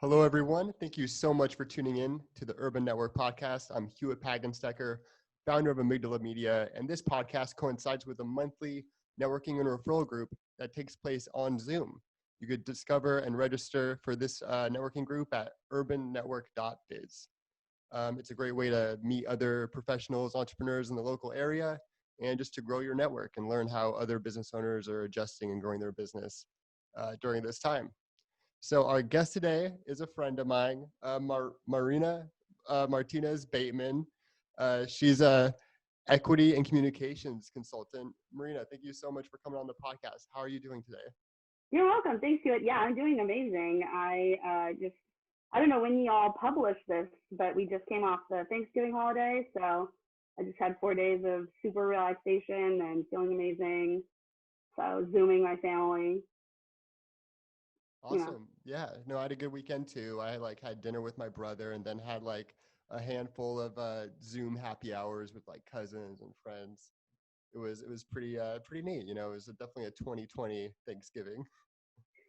Hello, everyone. Thank you so much for tuning in to the Urban Network podcast. I'm Hewitt Pagenstecker, founder of Amygdala Media, and this podcast coincides with a monthly networking and referral group that takes place on Zoom. You could discover and register for this networking group at urbannetwork.biz. It's a great way to meet other professionals, entrepreneurs in the local area, and just to grow your network and learn how other business owners are adjusting and growing their business during this time. So our guest today is a friend of mine, Marina Martinez-Bateman. She's a equity and communications consultant. Marina, thank you so much for coming on the podcast. How are you doing today? You're welcome. Thanks, Hewitt. Yeah, I'm doing amazing. I don't know when y'all publish this, but we just came off the Thanksgiving holiday. So I just had 4 days of super relaxation and feeling amazing. So Zooming my family. Awesome. Yeah. No, I had a good weekend too. I had dinner with my brother and then had a handful of Zoom happy hours with cousins and friends. It was pretty neat. It was definitely a 2020 Thanksgiving.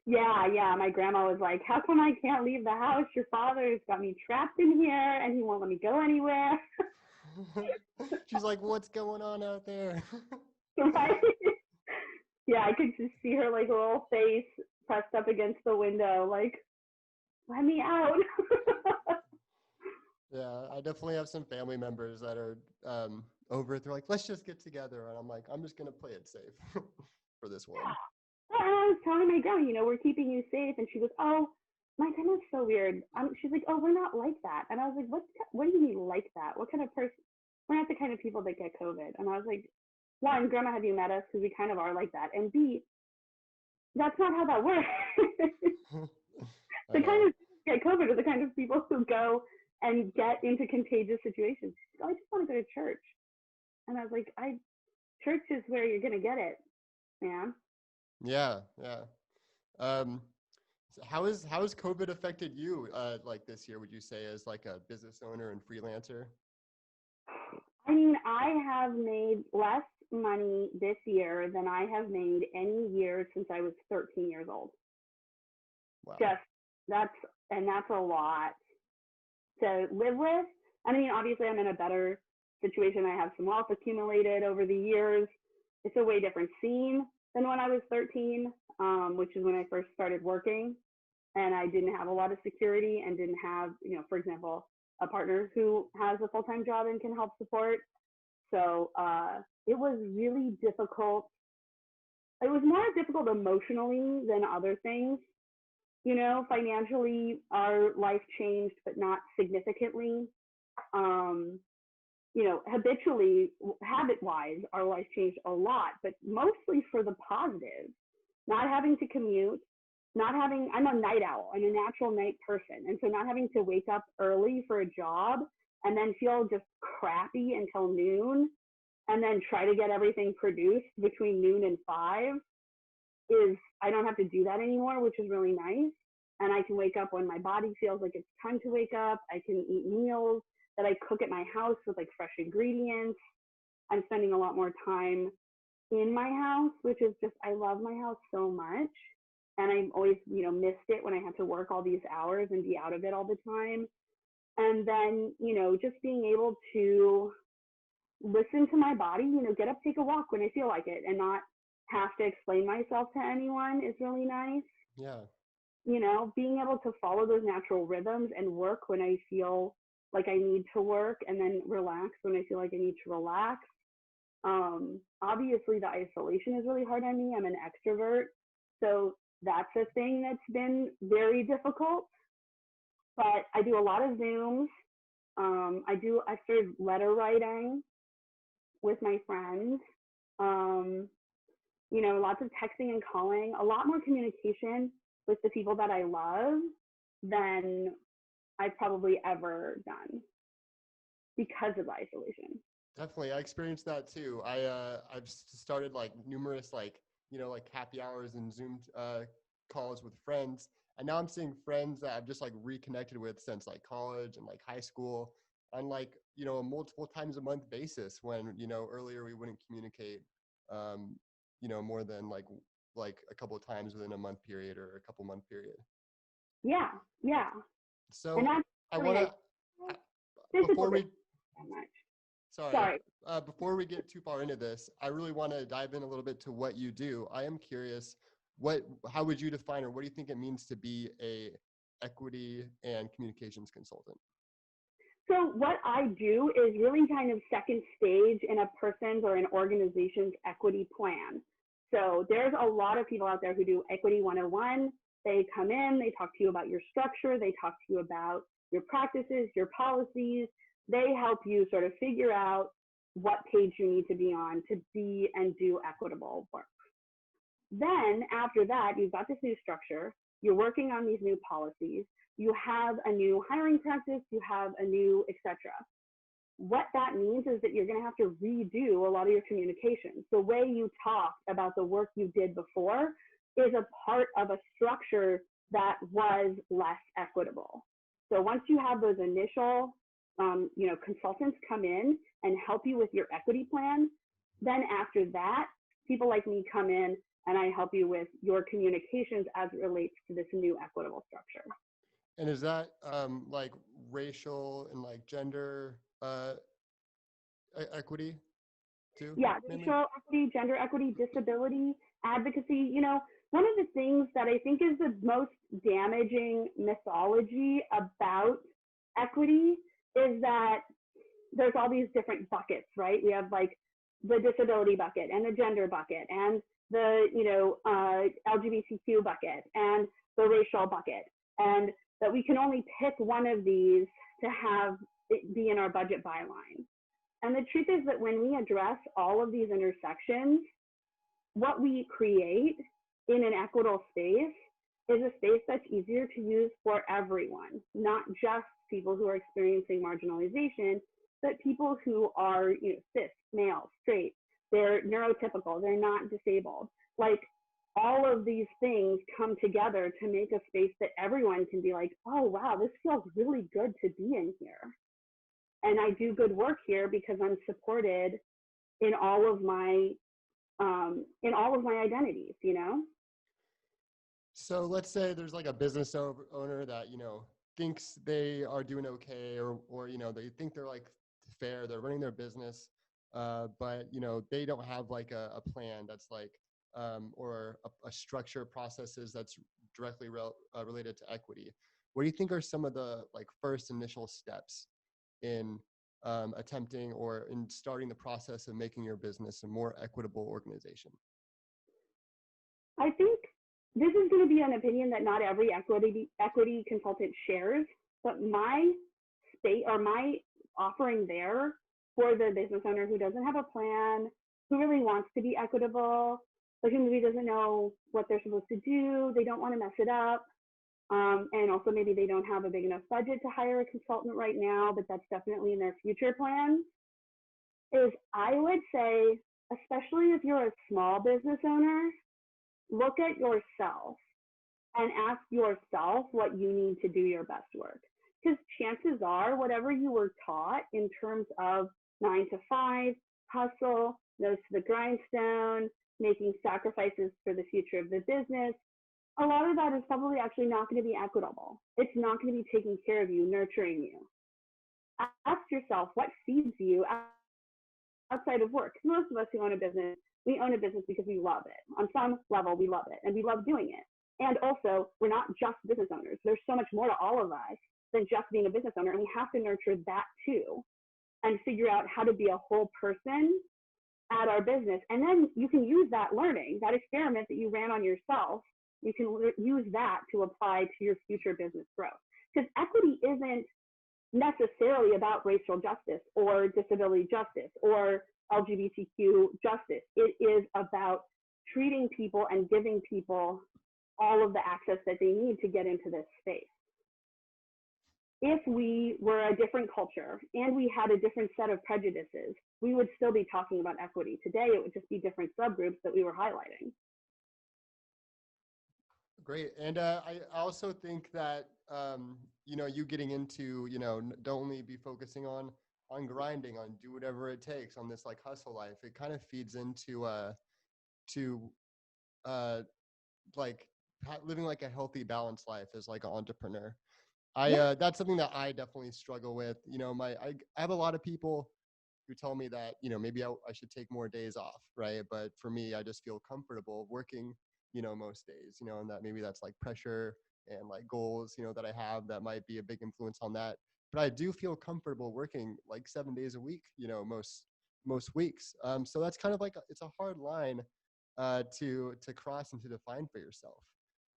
Yeah. My grandma was like, "How come I can't leave the house? Your father's got me trapped in here and he won't let me go anywhere." She's like, "What's going on out there?" Right? Yeah, I could just see her little face pressed up against the window, like, "Let me out." Yeah, I definitely have some family members that are over it. They're like, "Let's just get together," and I'm like, "I'm just gonna play it safe for this one." And I was telling my grandma, we're keeping you safe. And she goes, "Oh, my grandma's so weird." She's like, "Oh, we're not like that." And I was like, what do you mean like that? What kind of person? We're not the kind of people that get COVID. And I was like, one, grandma, have you met us? Because we kind of are like that. And B, that's not how that works. The kind of people who get COVID are the kind of people who go and get into contagious situations. She's like, "Oh, I just want to go to church." And I was like, church is where you're going to get it, man. Yeah. Um, so how has COVID affected you this year? Would you say as a business owner and freelancer? I mean, I have made less money this year than I have made any year since I was 13 years old. Wow. That's a lot to live with. I mean, obviously I'm in a better situation. I have some wealth accumulated over the years. It's a way different scene than when I was 13, which is when I first started working. And I didn't have a lot of security and didn't have, for example, a partner who has a full-time job and can help support. So it was really difficult. It was more difficult emotionally than other things. Financially, our life changed, but not significantly. Habitually, habit-wise, our life changed a lot, but mostly for the positive. Not having to commute, I'm a night owl. I'm a natural night person. And so not having to wake up early for a job and then feel just crappy until noon and then try to get everything produced between noon and 5 I don't have to do that anymore, which is really nice. And I can wake up when my body feels like it's time to wake up. I can eat meals that I cook at my house with fresh ingredients. I'm spending a lot more time in my house, which is just, I love my house so much. And I always, missed it when I had to work all these hours and be out of it all the time. And then, just being able to listen to my body, get up, take a walk when I feel like it and not have to explain myself to anyone is really nice. Yeah. Being able to follow those natural rhythms and work when I feel like I need to work and then relax when I feel like I need to relax. Obviously the isolation is really hard on me. I'm an extrovert. So that's a thing that's been very difficult, but I do a lot of Zooms. I started letter writing with my friends. Lots of texting and calling, a lot more communication with the people that I love than I've probably ever done because of the isolation. Definitely. I experienced that too. I've started numerous happy hours and Zoom calls with friends. And now I'm seeing friends that I've just reconnected with since college and high school on a multiple times a month basis when, earlier we wouldn't communicate, more than a couple of times within a month period or a couple month period. Yeah, yeah. So And that's I really want like to, physical before we, distance that much. sorry, Sorry. before we get too far into this, I really want to dive in a little bit to what you do. I am curious, how would you define, or what do you think it means to be a equity and communications consultant? So what I do is really kind of second stage in a person's or an organization's equity plan. So there's a lot of people out there who do equity 101. They come in, they talk to you about your structure, they talk to you about your practices, your policies. They help you sort of figure out what page you need to be on to be and do equitable work. Then after that, you've got this new structure, you're working on these new policies, you have a new hiring practice, you have a new, etc. What that means is that you're going to have to redo a lot of your communications. The way you talk about the work you did before is a part of a structure that was less equitable. So once you have those initial, consultants come in and help you with your equity plan, then after that, people like me come in and I help you with your communications as it relates to this new equitable structure. And is that like racial and like gender equity too? Yeah, Mainly? racial equity, gender equity, disability, advocacy. One of the things that I think is the most damaging mythology about equity is that there's all these different buckets, right? We have like the disability bucket and the gender bucket and the, LGBTQ bucket and the racial bucket, and that we can only pick one of these to have it be in our budget byline. And the truth is that when we address all of these intersections, what we create in an equitable space is a space that's easier to use for everyone, not just people who are experiencing marginalization, but people who are cis, male, straight, they're neurotypical, they're not disabled. Like all of these things come together to make a space that everyone can be like, oh, wow, this feels really good to be in here. And I do good work here because I'm supported in all of my identities, So let's say there's like a business owner that, thinks they are doing okay, or they think they're like fair, they're running their business, but, they don't have like a plan that's like, or a structure processes that's directly related to equity. What do you think are some of the like first initial steps in attempting or in starting the process of making your business a more equitable organization? I think this is going to be an opinion that not every equity consultant shares, but my state or my offering there for the business owner who doesn't have a plan, who really wants to be equitable, but who maybe doesn't know what they're supposed to do, they don't want to mess it up, and also maybe they don't have a big enough budget to hire a consultant right now, but that's definitely in their future plans, is I would say, especially if you're a small business owner, look at yourself and ask yourself what you need to do your best work. Because chances are, whatever you were taught in terms of 9 to 5, hustle, nose to the grindstone, making sacrifices for the future of the business, a lot of that is probably actually not going to be equitable. It's not going to be taking care of you, nurturing you. Ask yourself what feeds you outside of work. Most of us who own a business, we own a business because we love it. On some level, we love it and we love doing it. And also, we're not just business owners. There's so much more to all of us than just being a business owner, and we have to nurture that too and figure out how to be a whole person at our business. And then you can use that learning, that experiment that you ran on yourself, you can use that to apply to your future business growth. Because equity isn't necessarily about racial justice or disability justice or LGBTQ justice. It is about treating people and giving people all of the access that they need to get into this space. If we were a different culture and we had a different set of prejudices, we would still be talking about equity. Today, it would just be different subgroups that we were highlighting. Great. And I also think that, you getting into, don't only be focusing on grinding, on do whatever it takes on this like hustle life. It kind of feeds into like living like a healthy, balanced life as like an entrepreneur. Yeah. That's something that I definitely struggle with. You know, I have a lot of people who tell me that, you know, maybe I should take more days off, right? But for me, I just feel comfortable working, you know, most days, you know, and that maybe that's like pressure and like goals, you know, that I have that might be a big influence on that. But I do feel comfortable working like 7 days a week, you know, most weeks. So that's kind of like it's a hard line to cross and to define for yourself.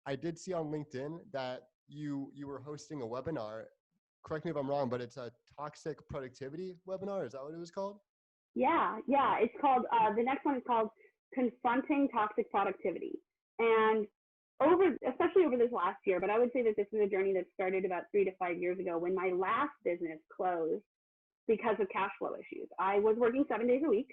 I did see on LinkedIn that you were hosting a webinar. Correct me if I'm wrong, but it's a toxic productivity webinar. Is that what it was called? Yeah. It's called, the next one is called Confronting Toxic Productivity. And especially over this last year, but I would say that this is a journey that started about 3 to 5 years ago when my last business closed because of cash flow issues. I was working 7 days a week.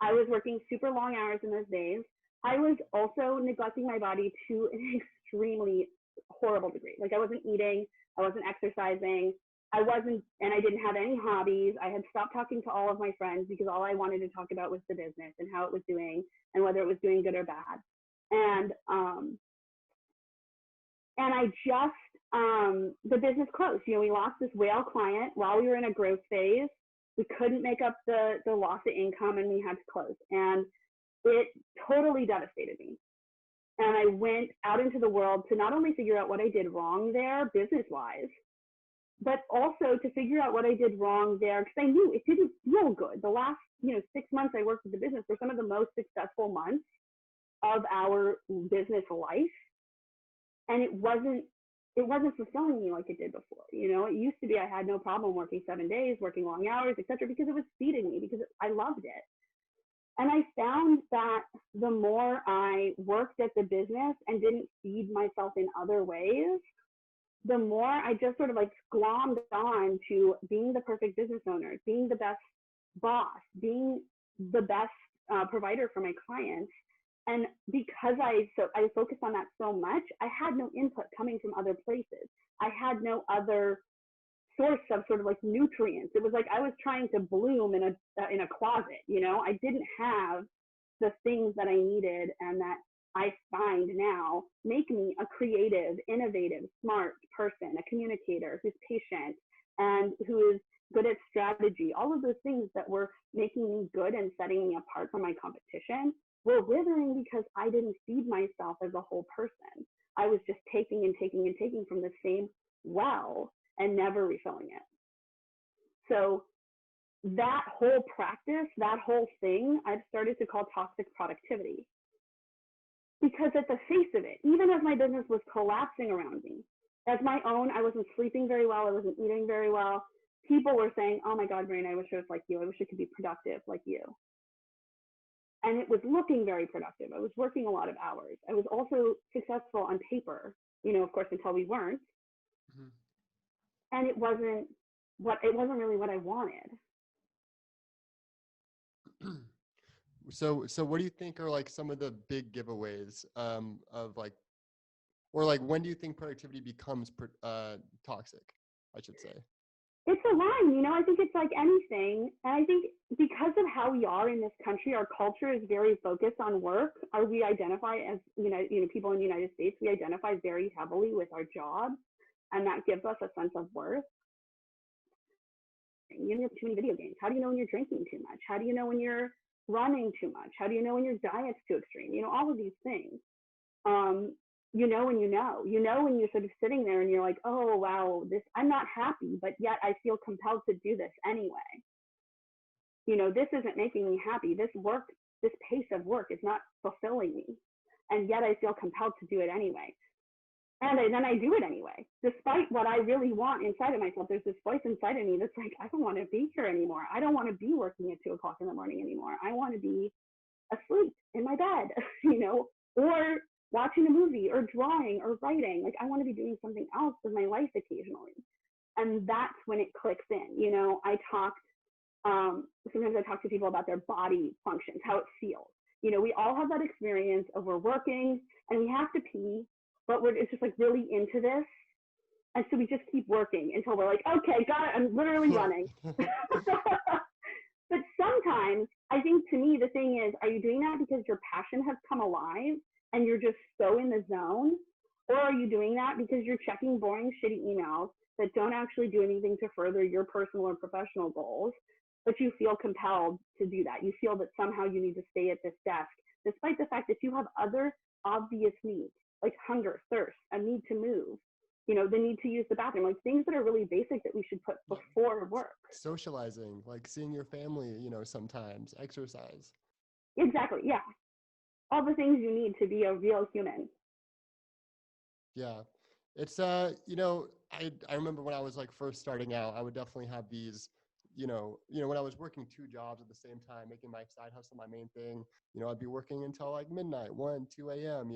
I was working super long hours in those days. I was also neglecting my body to an extremely horrible degree. Like I wasn't eating, I wasn't exercising, and I didn't have any hobbies. I had stopped talking to all of my friends because all I wanted to talk about was the business and how it was doing and whether it was doing good or bad. And I just, the business closed. You know, we lost this whale client while we were in a growth phase. We couldn't make up the loss of income and we had to close. And it totally devastated me. And I went out into the world to not only figure out what I did wrong there business-wise, but also to figure out what I did wrong there because I knew it didn't feel good. The last, 6 months I worked with the business were some of the most successful months of our business life. And it wasn't fulfilling me like it did before. You know, it used to be I had no problem working 7 days, working long hours, etc., because it was feeding me, because I loved it. And I found that the more I worked at the business and didn't feed myself in other ways, the more I just sort of like glommed on to being the perfect business owner, being the best boss, being the best provider for my clients. And because I focused on that so much, I had no input coming from other places. I had no other source of sort of like nutrients. It was like I was trying to bloom in a closet. You know, I didn't have the things that I needed and that I find now make me a creative, innovative, smart person, a communicator who's patient and who is good at strategy. All of those things that were making me good and setting me apart from my competition were withering because I didn't feed myself as a whole person. I was just taking and taking and taking from the same well and never refilling it. So that whole practice, that whole thing, I've started to call toxic productivity. Because at the face of it, even as my business was collapsing around me, as my own, I wasn't sleeping very well, I wasn't eating very well, people were saying, oh my God, Marina, I wish I was like you. I wish I could be productive like you. And it was looking very productive. I was working a lot of hours. I was also successful on paper, of course, until we weren't. Mm-hmm. And it wasn't really what I wanted. So what do you think are like some of the big giveaways of like, or like when do you think productivity becomes toxic, I should say? It's a line, I think it's like anything. And I think because of how we are in this country, our culture is very focused on work. We identify as, people in the United States, we identify very heavily with our jobs. And that gives us a sense of worth. You have too many video games. How do you know when you're drinking too much? How do you know when you're running too much? How do you know when your diet's too extreme? All of these things. When when you're sort of sitting there and you're like, oh, wow, I'm not happy, but yet I feel compelled to do this anyway. This isn't making me happy. This pace of work is not fulfilling me. And yet I feel compelled to do it anyway. And then I do it anyway, despite what I really want inside of myself. There's this voice inside of me that's like, I don't want to be here anymore. I don't want to be working at 2 o'clock in the morning anymore. I want to be asleep in my bed, or watching a movie or drawing or writing. Like I want to be doing something else with my life occasionally. And that's when it clicks in. Sometimes I talk to people about their body functions, how it feels. We all have that experience of we're working and we have to pee, but it's just like really into this. And so we just keep working until we're like, okay, got it. I'm literally running. But sometimes I think to me, the thing is, are you doing that because your passion has come alive and you're just so in the zone? Or are you doing that because you're checking boring, shitty emails that don't actually do anything to further your personal or professional goals, but you feel compelled to do that? You feel that somehow you need to stay at this desk, despite the fact that you have other obvious needs, like hunger, thirst, a need to move, the need to use the bathroom, like things that are really basic that we should put before work. Socializing, like seeing your family, sometimes exercise. Exactly. Yeah. All the things you need to be a real human. Yeah. It's, I remember when I was like first starting out, I would definitely have these, when I was working 2 jobs at the same time, making my side hustle my main thing, I'd be working until like midnight, 1, 2 a.m.,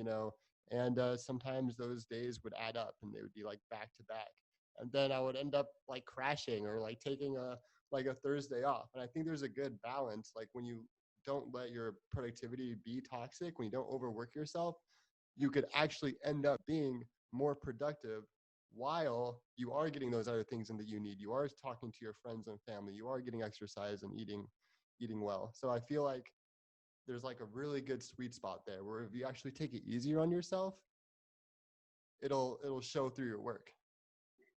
and sometimes those days would add up and they would be like back to back. And then I would end up like crashing or like taking a Thursday off. And I think there's a good balance. Like when you don't let your productivity be toxic, when you don't overwork yourself, you could actually end up being more productive while you are getting those other things in that you need. You are talking to your friends and family. You are getting exercise and eating well. So I feel like there's like a really good sweet spot there where if you actually take it easier on yourself, it'll show through your work.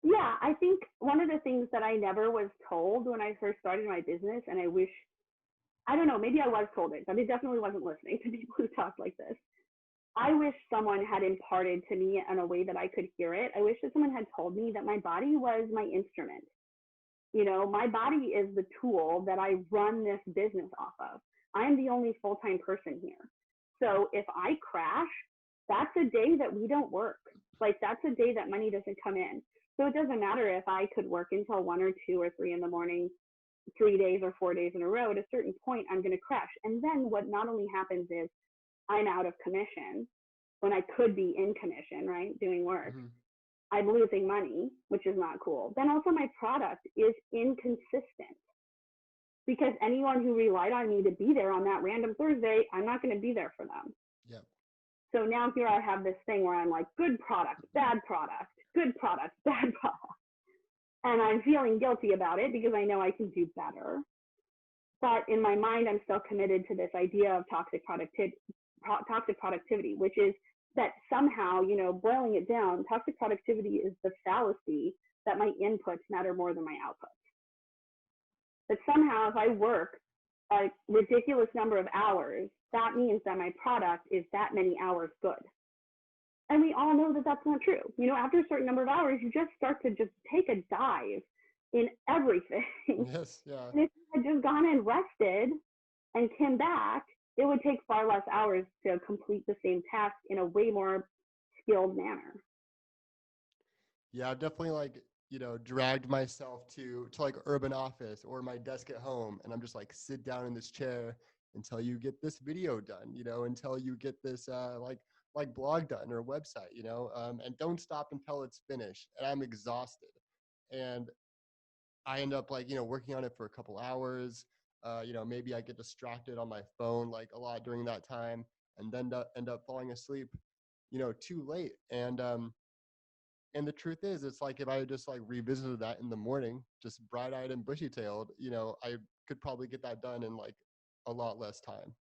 Yeah, I think one of the things that I never was told when I first started my business, and I don't know, maybe I was told it, but I definitely wasn't listening to people who talk like this. I wish someone had imparted to me in a way that I could hear it. I wish that someone had told me that my body was my instrument. My body is the tool that I run this business off of. I am the only full-time person here. So if I crash, that's a day that we don't work. Like that's a day that money doesn't come in. So it doesn't matter if I could work until 1 or 2 or 3 in the morning, 3 days or 4 days in a row. At a certain point, I'm going to crash. And then what not only happens is I'm out of commission when I could be in commission, right, doing work. Mm-hmm. I'm losing money, which is not cool. Then also my product is inconsistent because anyone who relied on me to be there on that random Thursday, I'm not going to be there for them. Yep. So now here I have this thing where I'm like, good product, bad product, good product, bad product. And I'm feeling guilty about it because I know I can do better. But in my mind, I'm still committed to this idea of toxic productivity, which is that somehow, boiling it down, toxic productivity is the fallacy that my inputs matter more than my outputs. That somehow if I work a ridiculous number of hours, that means that my product is that many hours good. And we all know that that's not true. After a certain number of hours, you just start to just take a dive in everything. Yes, yeah. And if you had just gone and rested and came back, it would take far less hours to complete the same task in a way more skilled manner. Yeah, I've definitely dragged myself to like urban office or my desk at home. And I'm just like, sit down in this chair until you get this video done, until you get this like blog done or website, and don't stop until it's finished. And I'm exhausted. And I end up working on it for a couple hours. Maybe I get distracted on my phone like a lot during that time and then end up falling asleep, too late. And the truth is, it's like if I just like revisited that in the morning, just bright-eyed and bushy-tailed, I could probably get that done in like a lot less time.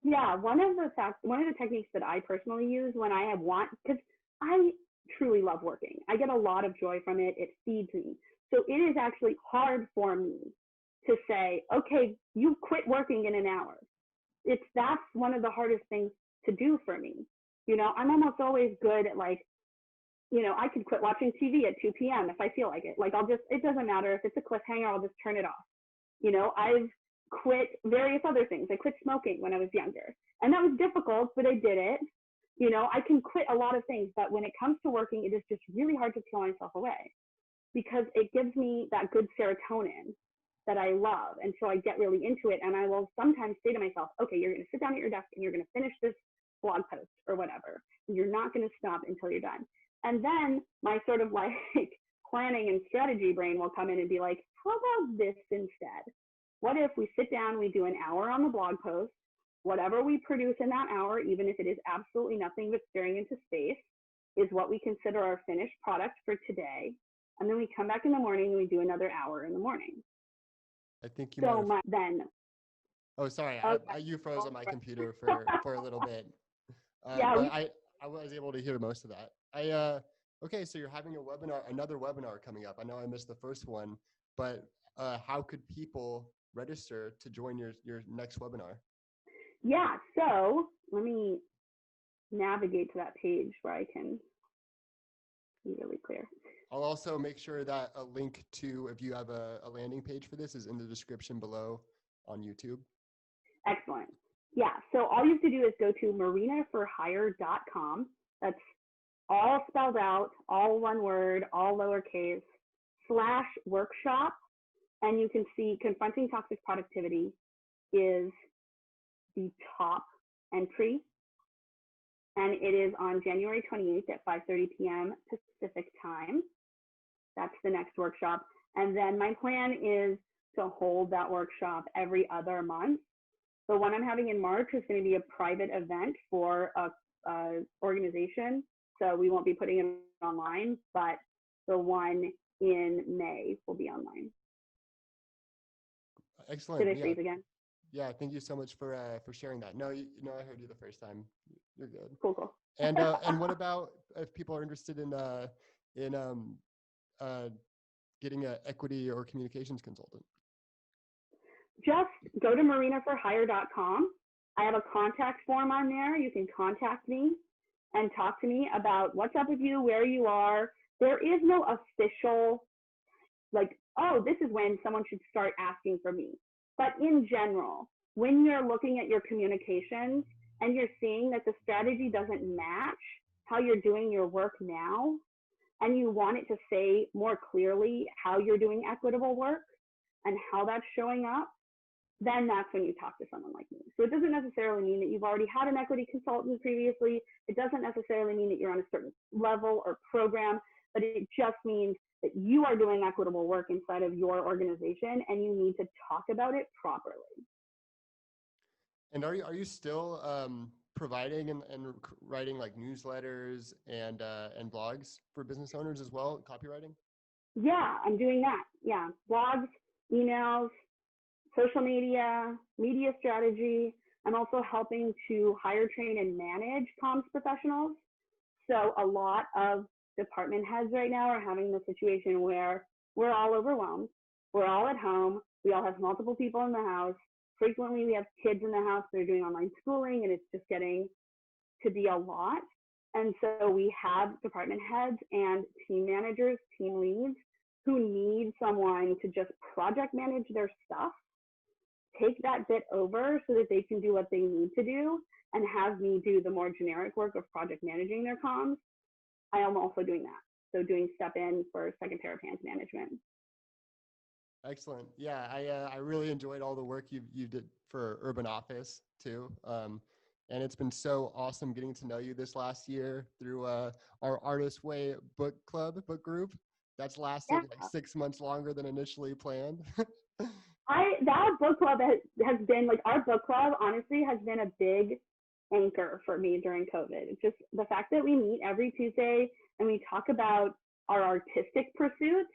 Yeah, one of the techniques that I personally use when I because I truly love working. I get a lot of joy from it. It feeds me. So it is actually hard for me to say, okay, you quit working in an hour. That's one of the hardest things to do for me. I'm almost always good at I could quit watching TV at 2 p.m. if I feel like it. It doesn't matter if it's a cliffhanger, I'll just turn it off. I've quit various other things. I quit smoking when I was younger. And that was difficult, but I did it. I can quit a lot of things, but when it comes to working, it is just really hard to throw myself away because it gives me that good serotonin that I love. And so I get really into it. And I will sometimes say to myself, okay, you're going to sit down at your desk and you're going to finish this blog post or whatever. And you're not going to stop until you're done. And then my sort of like planning and strategy brain will come in and be like, how about this instead? What if we sit down, we do an hour on the blog post, whatever we produce in that hour, even if it is absolutely nothing but staring into space, is what we consider our finished product for today. And then we come back in the morning and we do another hour in the morning. I think you so might then. Oh, sorry. Okay. You froze on my computer for a little bit. Yeah. But I was able to hear most of that. Okay, so you're having another webinar coming up. I know I missed the first one, but how could people register to join your next webinar? Yeah. So let me navigate to that page where I can be really clear. I'll also make sure that a link to, if you have a landing page for this, is in the description below on YouTube. Excellent. Yeah. So all you have to do is go to marinaforhire.com. That's all spelled out, all one word, all lowercase, /workshop. And you can see Confronting Toxic Productivity is the top entry. And it is on January 28th at 5:30 p.m. Pacific time. That's the next workshop. And then my plan is to hold that workshop every other month. The one I'm having in March is going to be a private event for a organization. So we won't be putting it online, but the one in May will be online. Excellent. Did I freeze again? Yeah, thank you so much for sharing that. No, I heard you the first time. You're good. Cool. And what about if people are interested in getting an equity or communications consultant? Just go to marinaforhire.com. I have a contact form on there. You can contact me and talk to me about what's up with you, where you are. There is no official, like, oh, this is when someone should start asking for me. But in general, when you're looking at your communications and you're seeing that the strategy doesn't match how you're doing your work now, and you want it to say more clearly how you're doing equitable work and how that's showing up, then that's when you talk to someone like me. So it doesn't necessarily mean that you've already had an equity consultant previously. It doesn't necessarily mean that you're on a certain level or program, but it just means that you are doing equitable work inside of your organization and you need to talk about it properly. And are you still providing and writing like newsletters and blogs for business owners as well, copywriting? Yeah, I'm doing that. Yeah, blogs, emails, social media, media strategy. I'm also helping to hire, train, and manage comms professionals. So a lot of department heads right now are having the situation where we're all overwhelmed. We're all at home. We all have multiple people in the house. Frequently, we have kids in the house that are doing online schooling, and it's just getting to be a lot. And so we have department heads and team managers, team leads, who need someone to just project manage their stuff, take that bit over so that they can do what they need to do, and have me do the more generic work of project managing their comms. I am also doing that. So doing step in for second pair of hands management. Excellent. Yeah, I really enjoyed all the work you did for Urban Office too. And it's been so awesome getting to know you this last year through our Artist Way book group. That's lasted like 6 months longer than initially planned. That book club has been like, our book club honestly has been a big anchor for me during COVID. It's just the fact that we meet every Tuesday and we talk about our artistic pursuits,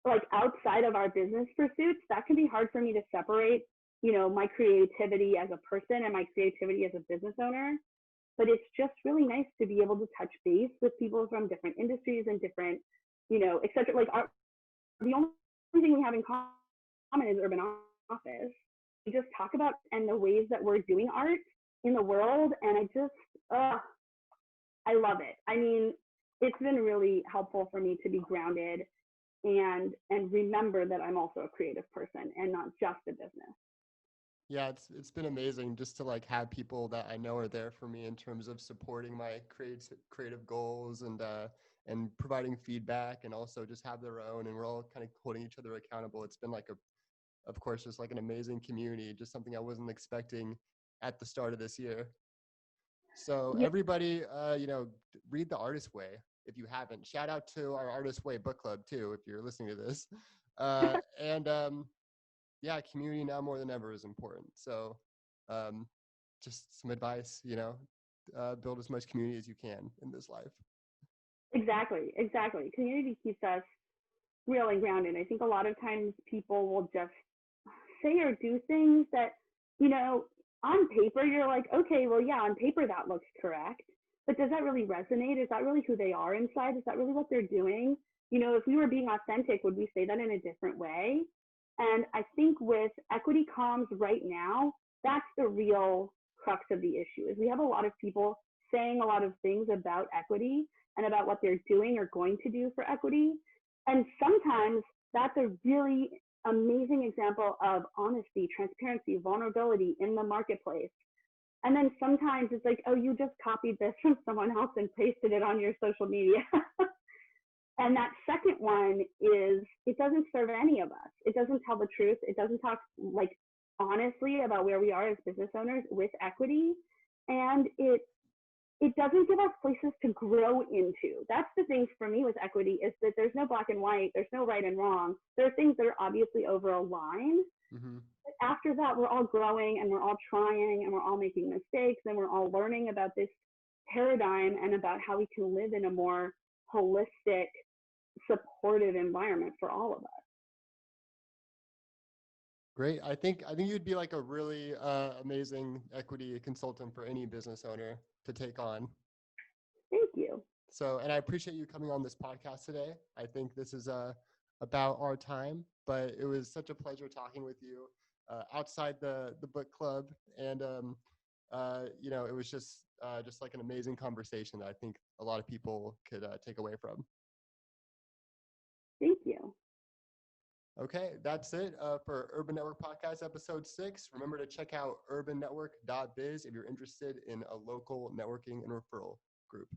like outside of our business pursuits. That can be hard for me to separate, my creativity as a person and my creativity as a business owner. But it's just really nice to be able to touch base with people from different industries and different, et cetera. Like the only thing we have in common is Urban Office. We just talk about and the ways that we're doing art in the world. And I love it. I mean, it's been really helpful for me to be grounded and remember that I'm also a creative person and not just a business. Yeah, it's been amazing just to like have people that I know are there for me in terms of supporting my creative goals and providing feedback, and also just have their own, and we're all kind of holding each other accountable. It's been like of course, just like an amazing community, just something I wasn't expecting at the start of this year. So everybody, read The Artist Way if you haven't. Shout out to our Artist Way book club too, if you're listening to this. Yeah, community now more than ever is important. So just some advice, build as much community as you can in this life. Exactly. Community keeps us real and grounded. I think a lot of times people will just say or do things that, on paper, you're like, okay, well, yeah, on paper that looks correct. But does that really resonate? Is that really who they are inside? Is that really what they're doing? You know, if we were being authentic, would we say that in a different way? And I think with equity comms right now, that's the real crux of the issue is we have a lot of people saying a lot of things about equity and about what they're doing or going to do for equity. And sometimes that's a really amazing example of honesty, transparency, vulnerability in the marketplace. And then sometimes it's like, oh, you just copied this from someone else and pasted it on your social media. And that second one is it doesn't serve any of us. It doesn't tell the truth. It doesn't talk like honestly about where we are as business owners with equity. And it doesn't give us places to grow into. That's the thing for me with equity is that there's no black and white, there's no right and wrong. There are things that are obviously over a line. Mm-hmm. But after that, we're all growing and we're all trying and we're all making mistakes and we're all learning about this paradigm and about how we can live in a more holistic, supportive environment for all of us. Great. I think you'd be like a really amazing equity consultant for any business owner to take on. Thank you. So, and I appreciate you coming on this podcast today. I think this is about our time, but it was such a pleasure talking with you outside the book club. And, you know, it was just like an amazing conversation that I think a lot of people could take away from. Thank you. Okay, that's it for Urban Network Podcast episode 6. Remember to check out urbannetwork.biz if you're interested in a local networking and referral group.